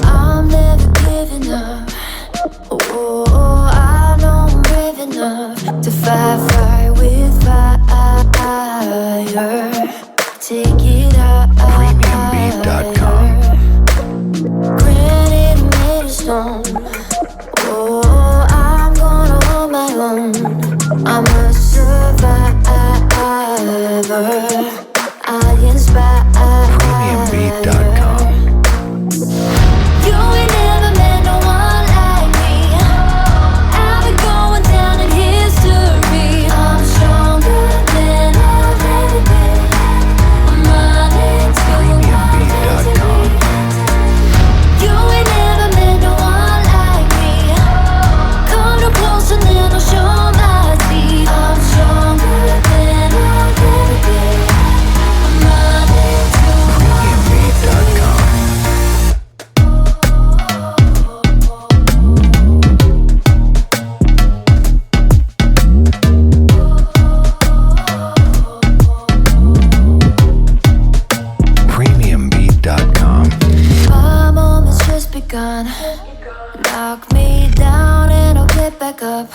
I'm never giving up. Oh, I know I'm brave enough to fight with fire. Take it out. Premiumbeat.com. Granite made of stone. Oh, I'm gonna hold my own. I'm a survivor. I inspire. Premiumbeat.com. You ain't never met no one like me. I've been going down in history. I'm stronger than I've ever been. I'm running to my Premiumbeat.com. You ain't never met no one like me. Come no closer and then I'll show my teeth. I'm stronger than I've ever been. I'm running to Premiumbeat.com. Premiumbeat.com. my moment's just begun. Knock me down and I'll get back up.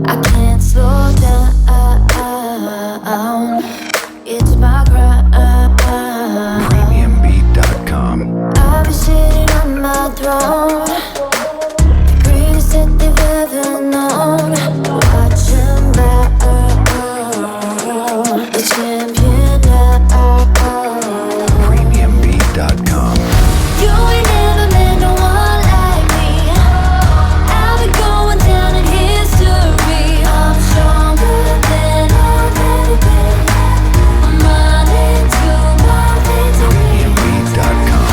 I can't slow down. It's my grind. Premiumbeat.com. I'll be sitting on my throne, the greatest that they've ever known. Watching back, the champion now. Premiumbeat.com. You ain't never met no one like me. I've been going down in history. I'm stronger than I've ever been. I'm running to my victory. Premiumbeat.com.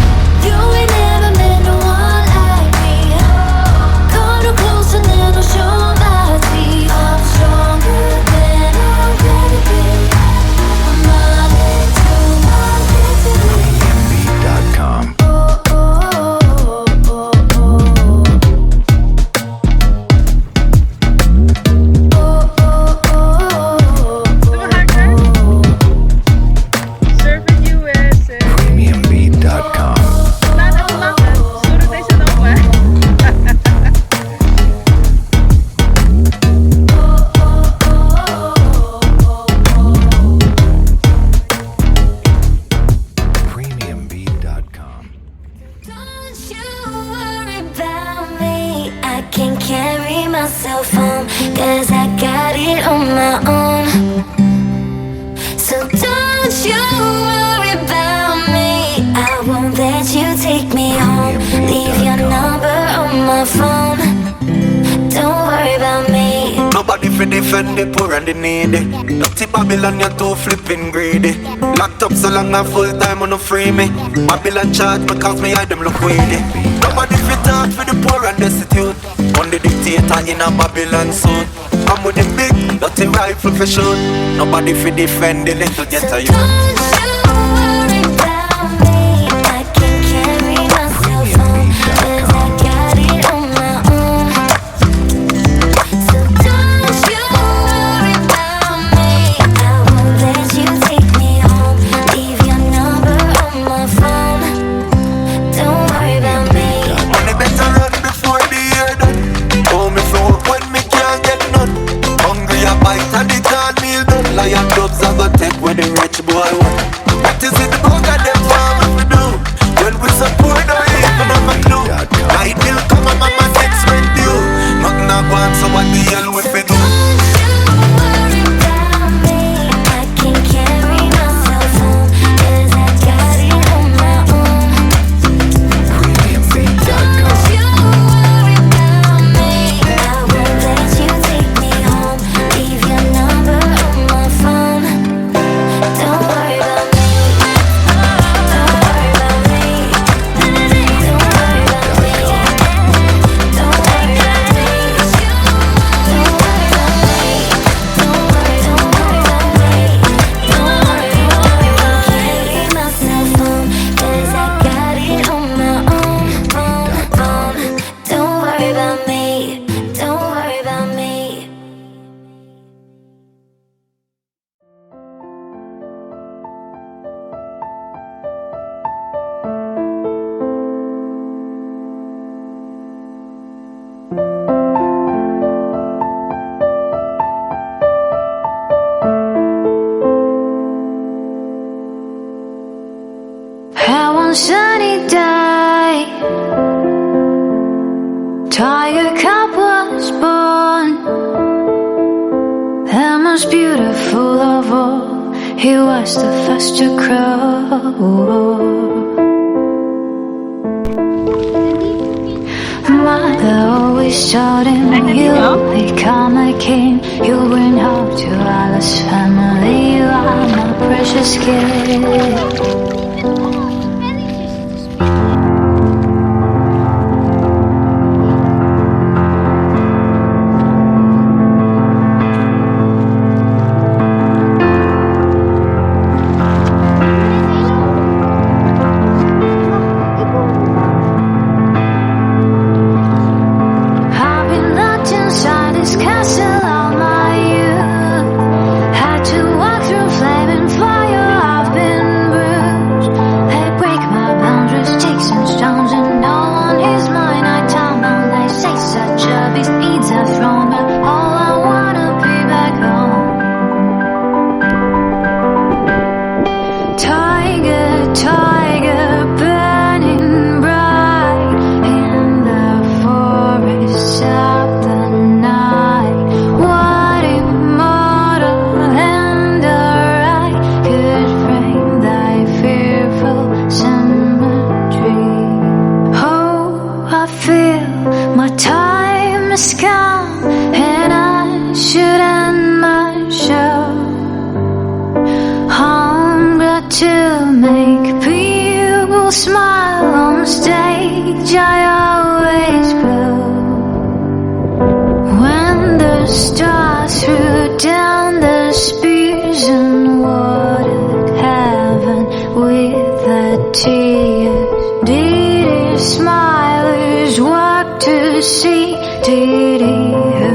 You ain't never met no one like me. Come no closer and then I'll show my teeth. I'm stronger than I've ever been. I'm running to my victory. Premiumbeat.com. Surfing USA. Premiumbeat.com. Laat even lachen. Zodat deze dan weg. Premiumbeat.com. Don't you worry about me. I can carry myself home, 'cause I got it on my own. So don't you worry about me. I won't let you take me home. Leave your number on my phone. Don't worry about me. Nobody fi defend the poor and the needy. Dirty Babylon, you're too flipping greedy. Locked up so long and full time on no free me. Babylon charge me cause me hide them look weedy. Nobody fi talk for the poor and destitute. Only dictator in a Babylon suit. I'm with the big dirty rifle for shoot. Nobody fi defend the little ghetto youth. Don't you worry about me. I can carry myself home, 'cause I got it on my own. So don't you worry about me. I won't let you take me home. Leave your number on my phone. Don't worry about me. Money better run before the year done. Oh, me for when me can't get none. Hungry a bite and the cornmeal done. Lion dubs I go take when the rich boy want. one sunny day, Tiger Cub was born. The most beautiful of all, he was the first to crow. Mother always told him you'll become a king. You'll bring hope to all his family. You are my precious kid. To make people smile on stage, I always glow. When the stars threw down the spears and watered heaven with their tears, did his smilers walk to see? Did he who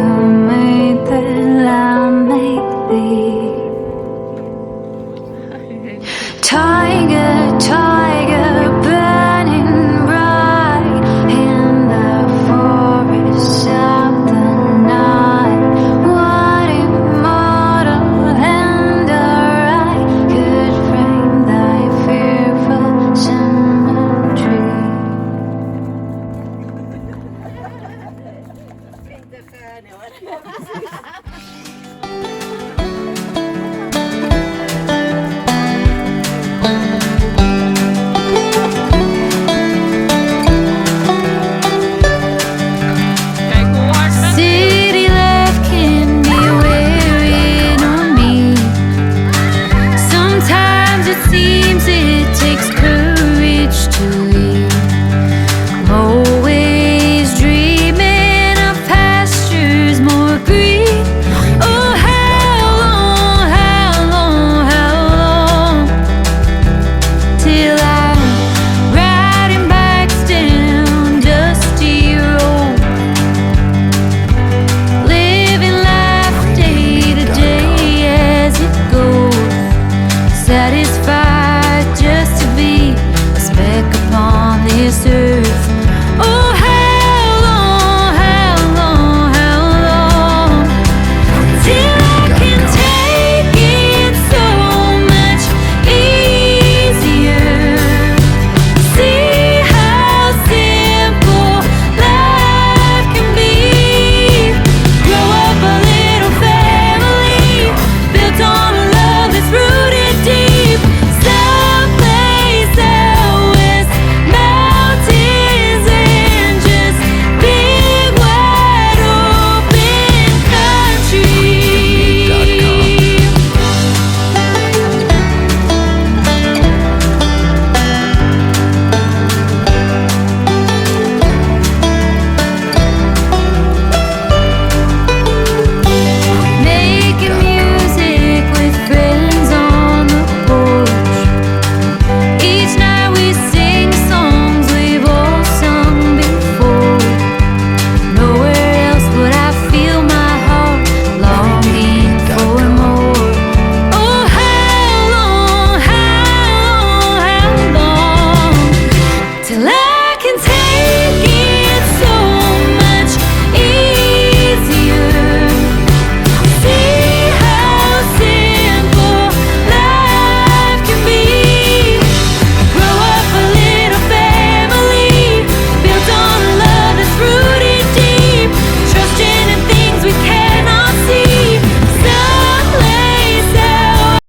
made the lamb make thee? Tiger, tiger.